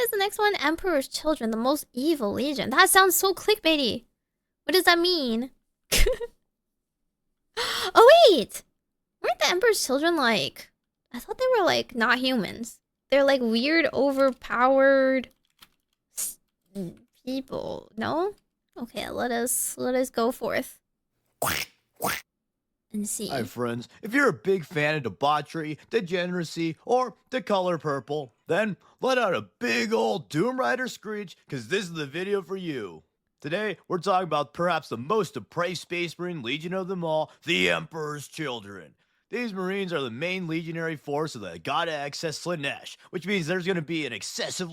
is the next one? Emperor's Children, the most evil legion. That sounds so clickbaity. What does that mean? Oh wait! Weren't the Emperor's Children like... I thought they were like not humans. They're like weird, overpowered people. No? Okay, let us go forth. And see. Hi friends, if you're a big fan of debauchery, degeneracy, or the color purple, then let out a big old Doom Rider screech, cause this is the video for you. Today, we're talking about perhaps the most depraved Space Marine legion of them all, the Emperor's Children. These Marines are the main legionary force of the gotta access Slanesh, which means there's gonna be an excessive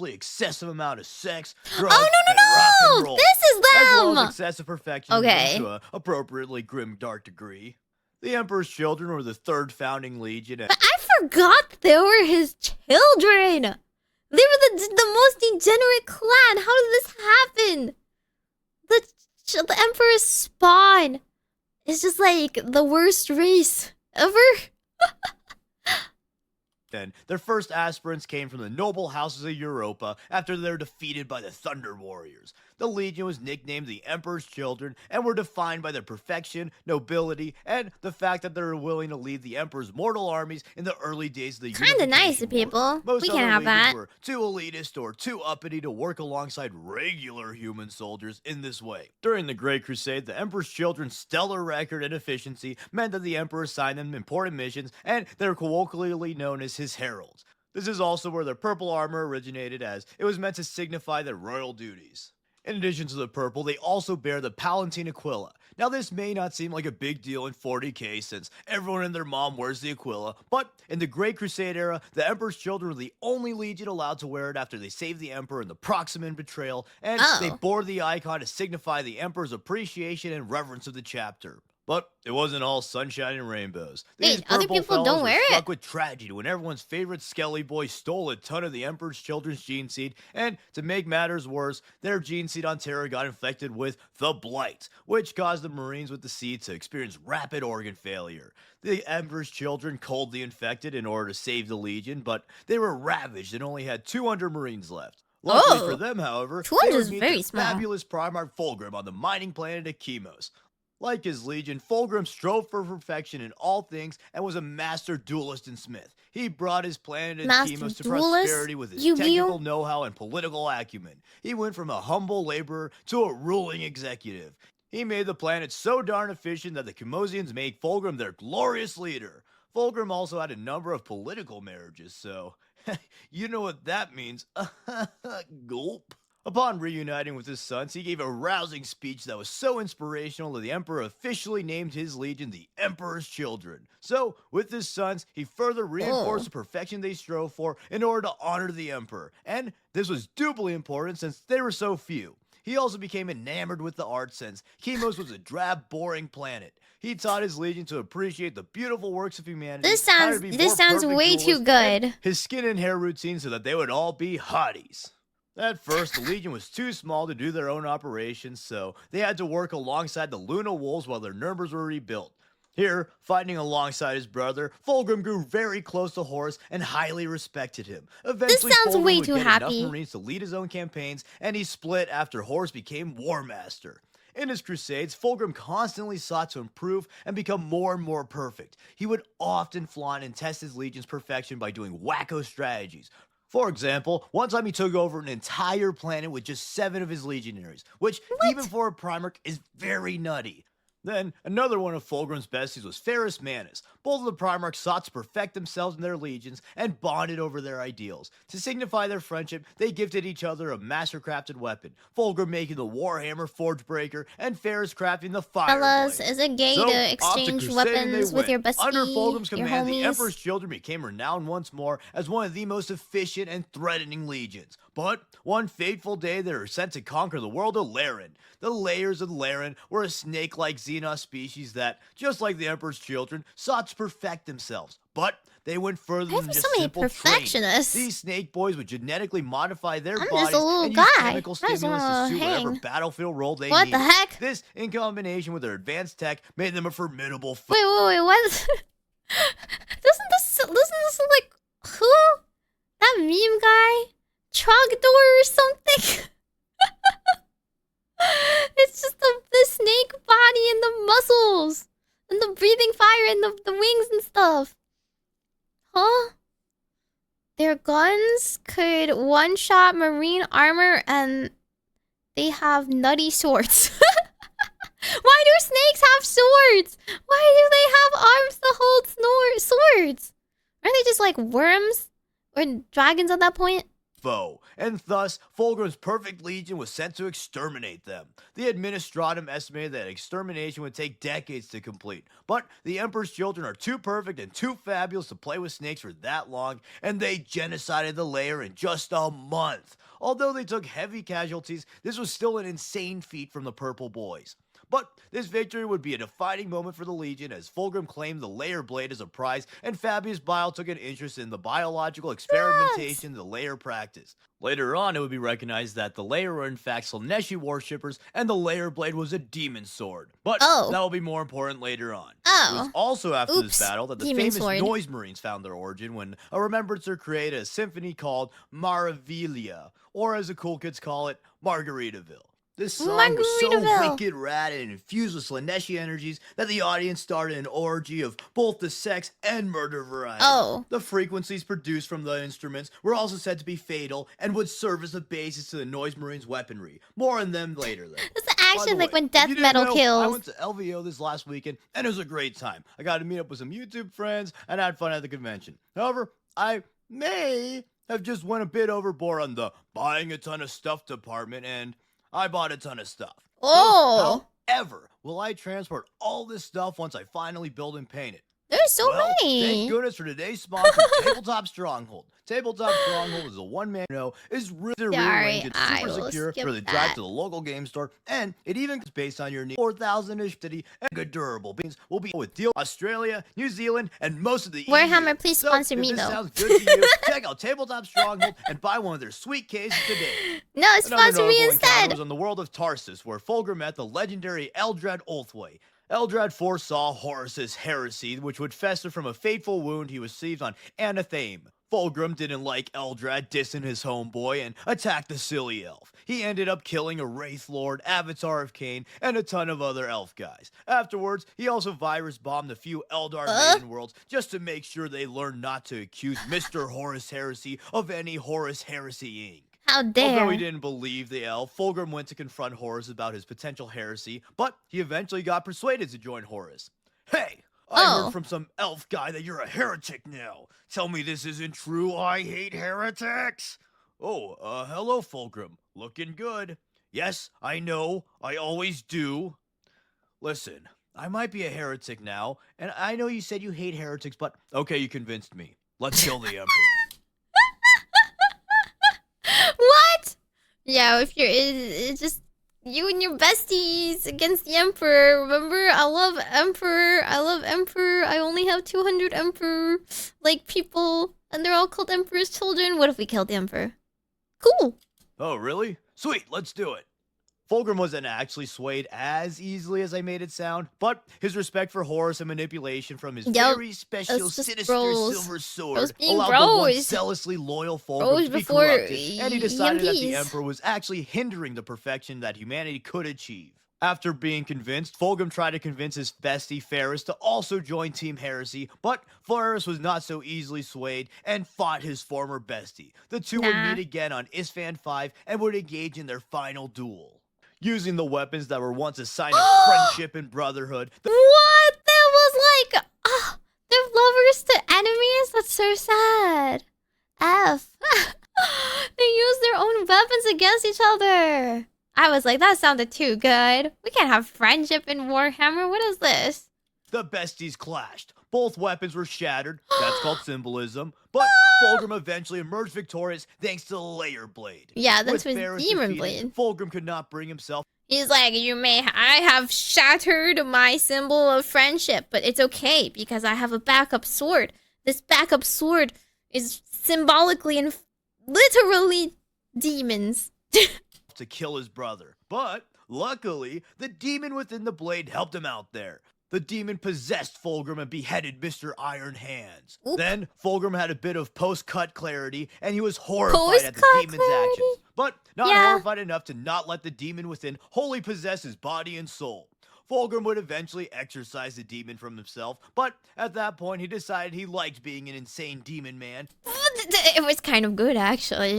amount of sex, drugs, and rock and roll. This is them! As well as excessive perfection to an appropriately grim dark degree. The Emperor's Children were the third founding legion. But I forgot they were his children! They were the most degenerate clan! How did this happen? The Emperor's spawn is just like the worst race ever. Then their first aspirants came from the noble houses of Europa after they were defeated by the Thunder Warriors. The Legion was nicknamed the Emperor's Children and were defined by their perfection, nobility, and the fact that they were willing to lead the Emperor's mortal armies in the early days of the Kinda nice of people. We can't have that. Were too elitist or too uppity to work alongside regular human soldiers in this way. During the Great Crusade, the Emperor's Children's stellar record and efficiency meant that the Emperor assigned them important missions, and they were colloquially known as his heralds. This is also where their purple armor originated, as it was meant to signify their royal duties. In addition to the purple, they also bear the Palatine Aquila. Now this may not seem like a big deal in 40k since everyone and their mom wears the Aquila, but in the Great Crusade era, the Emperor's Children were the only legion allowed to wear it after they saved the Emperor in the Proximan betrayal, and they bore the icon to signify the Emperor's appreciation and reverence of the chapter. But it wasn't all sunshine and rainbows. Wait, other people don't wear it? Struck with tragedy when everyone's favorite Skelly boy stole a ton of the Emperor's Children's gene seed, and to make matters worse, their gene seed on Terra got infected with the Blight, which caused the Marines with the seed to experience rapid organ failure. The Emperor's Children culled the infected in order to save the Legion, but they were ravaged and only had 200 Marines left. Luckily for them, however, 200 is they very the small. fabulous Primarch Fulgrim on the mining planet of Chemos. Like his legion, Fulgrim strove for perfection in all things and was a master duelist and smith. He brought his planet and Chemos to prosperity with his technical know-how and political acumen. He went from a humble laborer to a ruling executive. He made the planet so darn efficient that the Chemosians made Fulgrim their glorious leader. Fulgrim also had a number of political marriages, so you know what that means. Gulp. Upon reuniting with his sons, he gave a rousing speech that was so inspirational that the Emperor officially named his legion the Emperor's Children. So, with his sons, he further reinforced the perfection they strove for in order to honor the Emperor. And this was doubly important since they were so few. He also became enamored with the art since Chemos was a drab, boring planet. He taught his legion to appreciate the beautiful works of humanity. This sounds way too good. His skin and hair routine so that they would all be hotties. At first, the Legion was too small to do their own operations, so they had to work alongside the Luna Wolves while their numbers were rebuilt. Here, fighting alongside his brother, Fulgrim grew very close to Horus and highly respected him. Eventually, this sounds Fulgrim way would too get happy. enough Marines to lead his own campaigns, and he split after Horus became War Master. In his crusades, Fulgrim constantly sought to improve and become more and more perfect. He would often flaunt and test his legion's perfection by doing wacko strategies. For example, one time he took over an entire planet with just 7 of his legionaries, which, even for a Primarch, is very nutty. Then, another one of Fulgrim's besties was Ferrus Manus. Both of the Primarchs sought to perfect themselves in their legions and bonded over their ideals. To signify their friendship, they gifted each other a master-crafted weapon, Fulgrim making the Warhammer Forgebreaker, and Ferrus crafting the Fireblade. Fellas, is it gay to exchange weapons with your bestie, Under Fulgrim's command, the homies? Emperor's Children became renowned once more as one of the most efficient and threatening legions. But one fateful day, they were sent to conquer the world of Laer. The Laers of Laer were a snake-like Xenos species that, just like the Emperor's Children, sought to perfect themselves. But they went further than just simple training. These snake boys would genetically modify their bodies and use chemical stimulus to suit whatever battlefield role they What needed. the heck? This, in combination with their advanced tech, made them a formidable foe. Wait, what? doesn't this look like who? That meme guy trogdor or something. It's just the snake body and the muscles and the breathing fire and the wings and stuff. Huh? Their guns could one-shot marine armor and they have nutty swords. Why do snakes have swords? Why do they have arms to hold swords? Aren't they just like worms or dragons at that point? Foe, and thus Fulgrim's perfect legion was sent to exterminate them. The Administratum estimated that extermination would take decades to complete, but the Emperor's children are too perfect and too fabulous to play with snakes for that long, and they genocided the Laer in just a month. Although they took heavy casualties, this was still an insane feat from the Purple Boys. But this victory would be a defining moment for the Legion as Fulgrim claimed the Laer blade as a prize and Fabius Bile took an interest in the biological experimentation the Laer practiced. Later on, it would be recognized that the Laer were in fact Slaaneshi worshippers and the Laer blade was a demon sword. But that will be more important later on. It was also after this battle that the famous Noise Marines found their origin when a remembrancer created a symphony called Maravilha, or as the cool kids call it, Margaritaville. This song was so wicked rad and infused with Slaaneshi energies that the audience started an orgy of both the sex and murder variety. The frequencies produced from the instruments were also said to be fatal and would serve as the basis to the Noise Marines' weaponry. More on them later, though. It's actually like when death metal kills. I went to LVO this last weekend and it was a great time. I got to meet up with some YouTube friends and had fun at the convention. However, I may have just went a bit overboard on the buying a ton of stuff department and I bought a ton of stuff. However, will I transport all this stuff once I finally build and paint it? There's so many. Thank goodness for today's sponsor, Tabletop Stronghold. Tabletop Stronghold is a one-man show, is really super secure for the drive to the local game store, and it even is based on your need. 4,000-ish city and good durable beans will be with deal Australia, New Zealand, and most of the Warhammer, EU. please sponsor me, if this though. sounds good to you, check out Tabletop Stronghold and buy one of their sweet cases today. No, sponsor me instead. Was on the world of Tarsus, where Fulgrim met the legendary Eldred Ulthwé. Eldred foresaw Horus's heresy, which would fester from a fateful wound he received on Anathame. Fulgrim didn't like Eldred dissing his homeboy and attacked the silly elf. He ended up killing a Wraith Lord, Avatar of Cain, and a ton of other elf guys. Afterwards, he also virus bombed a few Eldar maiden worlds just to make sure they learned not to accuse Mr. Horus Heresy of any Horus Heresy-ing. How dare. Although he didn't believe the elf, Fulgrim went to confront Horus about his potential heresy, but he eventually got persuaded to join Horus. Hey, I heard from some elf guy that you're a heretic now. Tell me this isn't true. I hate heretics. Hello, Fulgrim. Looking good. Yes, I know. I always do. Listen, I might be a heretic now, and I know you said you hate heretics, but okay, you convinced me. Let's kill the Emperor. What? Yeah, if you're it's just you and your besties against the Emperor. Remember, I love Emperor. I only have 200 Emperor like people, and they're all called Emperor's children. What if we killed the Emperor? Cool. Oh, really? Sweet, let's do it. Fulgrim wasn't actually swayed as easily as I made it sound, but his respect for Horus and manipulation from his very special sinister silver sword allowed the once zealously loyal Fulgrim to be corrupted, and he decided that the Emperor was actually hindering the perfection that humanity could achieve. After being convinced, Fulgrim tried to convince his bestie Ferris to also join Team Heresy, but Ferris was not so easily swayed and fought his former bestie. The two would meet again on Isstvan V and would engage in their final duel. Using the weapons that were once a sign of friendship and brotherhood. What? That was like, they're lovers to enemies? That's so sad. F. They use their own weapons against each other. I was like, that sounded too good. We can't have friendship in Warhammer. What is this? The besties clashed. Both weapons were shattered. That's called symbolism. But Fulgrim eventually emerged victorious thanks to the Laer blade. Yeah, that's his demon blade. Fulgrim could not bring himself. He's like, I have shattered my symbol of friendship, but it's okay because I have a backup sword. This backup sword is symbolically and literally demons. To kill his brother. But luckily, the demon within the blade helped him out there. the demon possessed Fulgrim and beheaded Mr. Iron Hands. Oop. Then Fulgrim had a bit of post-cut clarity, and he was horrified at the demon's actions, but not horrified enough to not let the demon within wholly possess his body and soul. Fulgrim would eventually exorcise the demon from himself, but at that point he decided he liked being an insane demon man. It was kind of good, actually.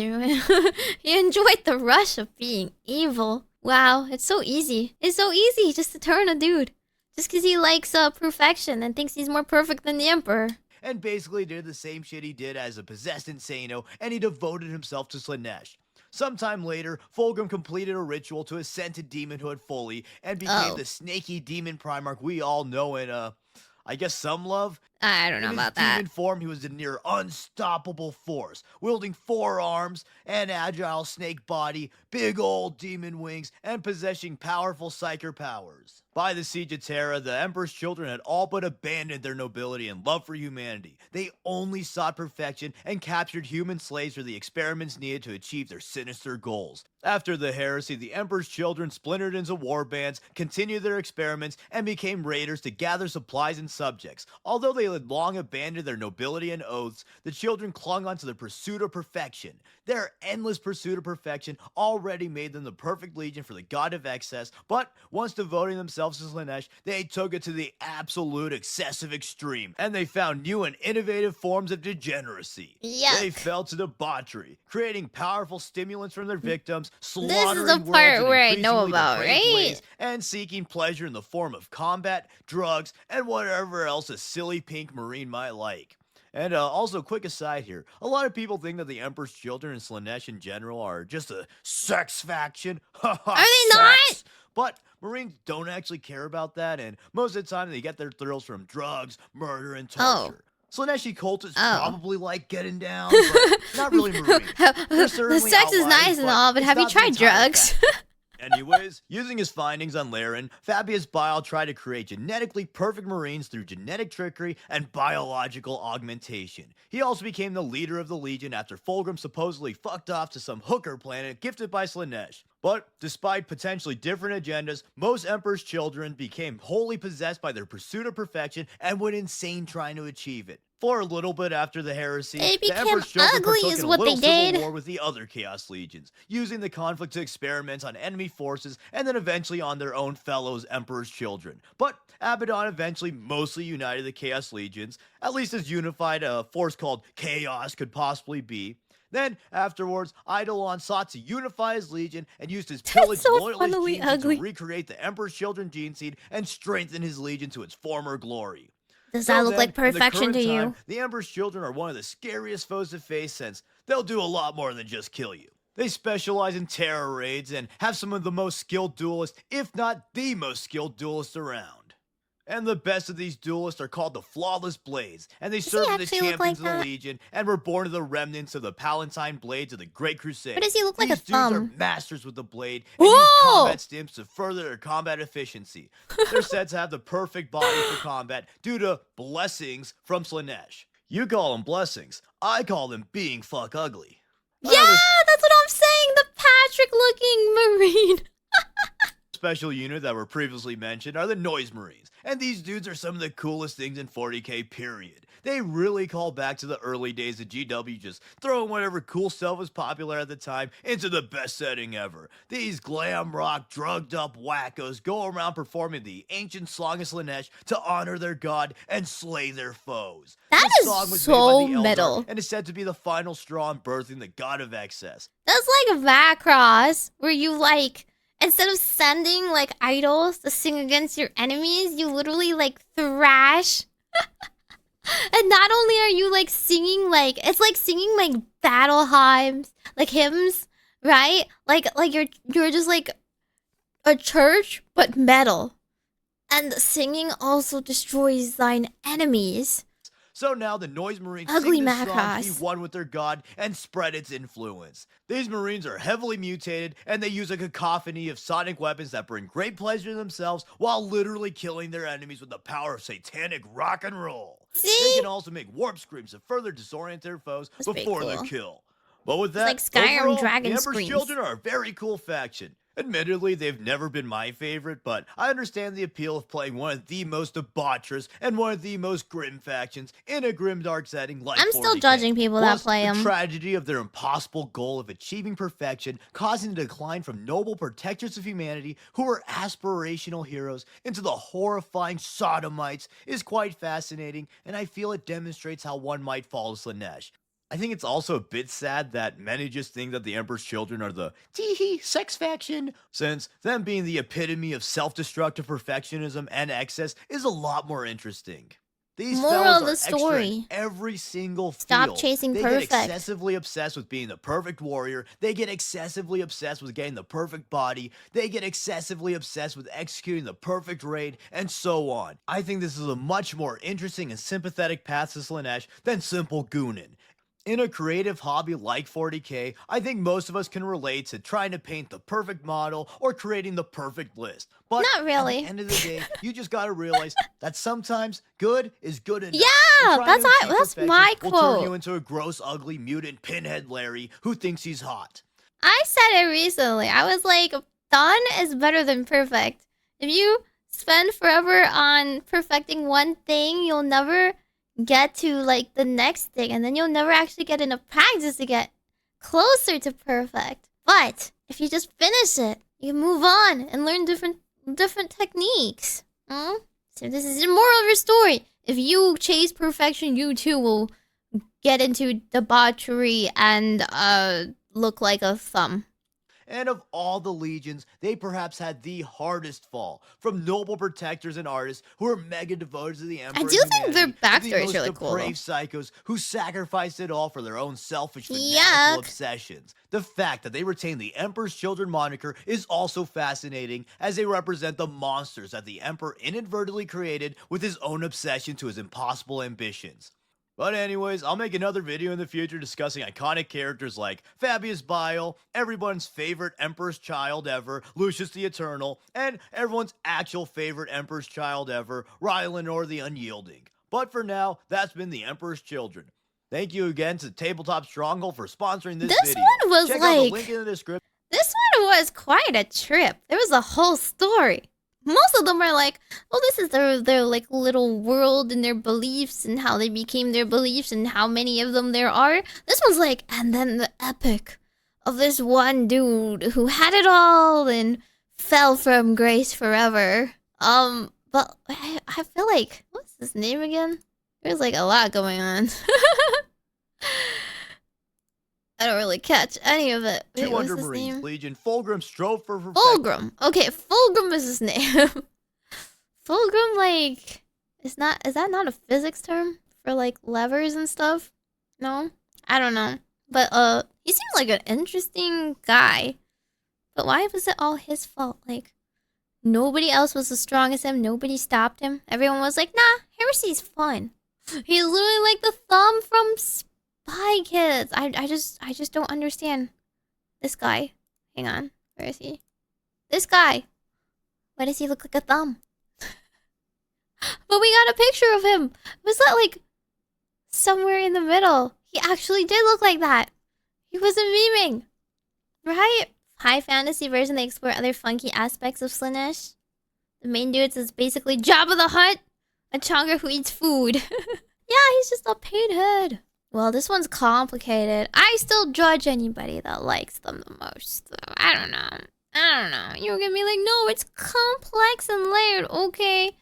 He enjoyed the rush of being evil. Wow, it's so easy. It's so easy just to turn a dude. Just because he likes perfection and thinks he's more perfect than the Emperor. And basically did the same shit he did as a possessed insano, and he devoted himself to Slaanesh. Sometime later, Fulgrim completed a ritual to ascend to demonhood fully and became the snaky demon Primarch we all know and, I guess some love. I don't know about that. In demon form, he was a near unstoppable force, wielding 4 arms, an agile snake body, big old demon wings, and possessing powerful psyker powers. By the Siege of Terra, the Emperor's children had all but abandoned their nobility and love for humanity. They only sought perfection and captured human slaves for the experiments needed to achieve their sinister goals. After the heresy, the Emperor's children splintered into war bands, continued their experiments, and became raiders to gather supplies and subjects. Although they had long abandoned their nobility and oaths, the children clung on to the pursuit of perfection. Their endless pursuit of perfection already made them the perfect legion for the god of excess, but once devoting themselves to Slaanesh, they took it to the absolute excessive extreme, and they found new and innovative forms of degeneracy. Yuck. They fell to debauchery, creating powerful stimulants from their victims, slaughtering This is the worlds part in where I know increasingly about, depraved right? ways, and seeking pleasure in the form of combat, drugs, and whatever else a silly pink marine might like. And also, quick aside here, a lot of people think that the Emperor's children and Slaanesh in general are just a sex faction. Are they not? But Marines don't actually care about that, and most of the time they get their thrills from drugs, murder, and torture. Slaaneshi cultists probably like getting down, but not really Marines. The sex is nice and all, but have you tried drugs? Anyways, using his findings on Laer, Fabius Bile tried to create genetically perfect Marines through genetic trickery and biological augmentation. He also became the leader of the Legion after Fulgrim supposedly fucked off to some hooker planet gifted by Slaanesh. But despite potentially different agendas, most Emperor's children became wholly possessed by their pursuit of perfection and went insane trying to achieve it. For a little bit after the heresy, they became the Emperor's children ugly partook is in a what little they civil did. war with the other Chaos Legions, using the conflict to experiment on enemy forces and then eventually on their own fellows Emperor's children. But Abaddon eventually mostly united the Chaos Legions, at least as unified a force called Chaos could possibly be. Then, afterwards, Eidolon sought to unify his legion and used his pillaged loyalist gene seed to recreate the Emperor's children gene seed and strengthen his legion to its former glory. Does that look like perfection to you? The Emperor's children are one of the scariest foes to face since they'll do a lot more than just kill you. They specialize in terror raids and have some of the most skilled duelists, if not the most skilled duelists around. And the best of these duelists are called the Flawless Blades, and they serve as the champions of the Legion and were born of the remnants of the Palatine Blades of the Great Crusade. But does he look like a These thumb? dudes are masters with the blade and use combat stims to further their combat efficiency. They're said to have the perfect body for combat due to blessings from Slaanesh. You call them blessings, I call them being fuck ugly. Yeah, that's what I'm saying, the Patrick-looking Marine. Special unit that were previously mentioned are the Noise Marines, and these dudes are some of the coolest things in 40k period. They really call back to the early days of GW, just throwing whatever cool stuff was popular at the time into the best setting ever. These glam rock, drugged up wackos go around performing the ancient song of Slaanesh to honor their god and slay their foes. That This song is was so made by the Elder metal. and is said to be the final straw in birthing the god of excess. That's like a Macross, where you like, instead of sending like idols to sing against your enemies, you literally like thrash. And not only are you like singing like, it's like singing like battle hymns, like hymns, right? Like you're just like a church, but metal. And singing also destroys thine enemies. So now the Noise Marines Ugly sing this song to Macross. be one with their god and spread its influence. These Marines are heavily mutated, and they use a cacophony of sonic weapons that bring great pleasure to themselves while literally killing their enemies with the power of satanic rock and roll. See? They can also make warp screams to further disorient their foes That's pretty before cool. the kill. But with that, It's like Skyrim overall, dragon the Emperor's screams. children are a very cool faction. Admittedly, they've never been my favorite, but I understand the appeal of playing one of the most debaucherous and one of the most grim factions in a grimdark setting like I'm still 40K. judging people Plus, that play the them. tragedy of their impossible goal of achieving perfection, causing the decline from noble protectors of humanity who were aspirational heroes into the horrifying sodomites is quite fascinating, and I feel it demonstrates how one might fall to Slaanesh. I think it's also a bit sad that many just think that the Emperor's children are the tee-hee sex faction, since them being the epitome of self-destructive perfectionism and excess is a lot more interesting. These Moral fellas of the are extra in story. every single Stop field. chasing They perfect. get excessively obsessed with being the perfect warrior. They get excessively obsessed with getting the perfect body. They get excessively obsessed with executing the perfect raid, and so on. I think this is a much more interesting and sympathetic path to Slaanesh than simple goonin'. In a creative hobby like 40K, I think most of us can relate to trying to paint the perfect model or creating the perfect list. But Not really. at the end of the day, you just gotta realize that sometimes good is good enough. Yeah, And trying to achieve that's perfection my will turn quote. you into a gross, ugly, mutant pinhead Larry who thinks he's hot. I said it recently. I was like, done is better than perfect. If you spend forever on perfecting one thing, you'll never get to like the next thing, and then you'll never actually get enough practice to get closer to perfect. But if you just finish it, you move on and learn different techniques. So this is the moral of your story. If you chase perfection, you too will get into debauchery and look like a thumb. And of all the legions, they perhaps had the hardest fall, from noble protectors and artists who were mega devoted to the Emperor. I do think their backstory is really cool, Brave psychos who sacrificed it all for their own selfish fanatical Yuck. obsessions. The fact that they retain the Emperor's Children moniker is also fascinating, as they represent the monsters that the Emperor inadvertently created with his own obsession to his impossible ambitions. But anyways, I'll make another video in the future discussing iconic characters like Fabius Bile, everyone's favorite Emperor's child ever, Lucius the Eternal, and everyone's actual favorite Emperor's child ever, Rylanor the Unyielding. But for now, that's been the Emperor's Children. Thank you again to Tabletop Stronghold for sponsoring this video. One was Check like, out the link in the description. This one was quite a trip. There was a whole story. Most of them are like, oh, this is their like little world and their beliefs and how they became their beliefs and how many of them there are. This one's like, and then the epic of this one dude who had it all and fell from grace forever. But I feel like, what's his name again? There's like a lot going on. I don't really catch any of it. Wait, 200 Marines Legion, Fulgrim strove for perfection. Fulgrim. Okay, Fulgrim is his name. Fulgrim, like, is that not a physics term for like levers and stuff? No? I don't know. But he seems like an interesting guy. But why was it all his fault? Like, nobody else was as strong as him, nobody stopped him. Everyone was like, nah, heresy's fun. He's literally like the thumb from Spy Kids. I just don't understand this guy. Hang on, where is he? This guy. Why does he look like a thumb? But we got a picture of him. Was that like somewhere in the middle? He actually did look like that. He wasn't memeing, right? High fantasy version, they explore other funky aspects of Slaanesh. The main dude is basically Jabba the Hutt, a chonga who eats food. Yeah, he's just a pinhead. Well, this one's complicated. I still judge anybody that likes them the most. So I don't know. You're gonna be like, no, it's complex and layered. Okay,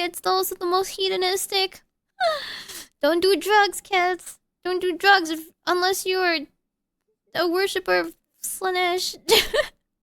it's those with the most hedonistic. Don't do drugs, kids. Don't do drugs unless you're a worshiper of Slaanesh.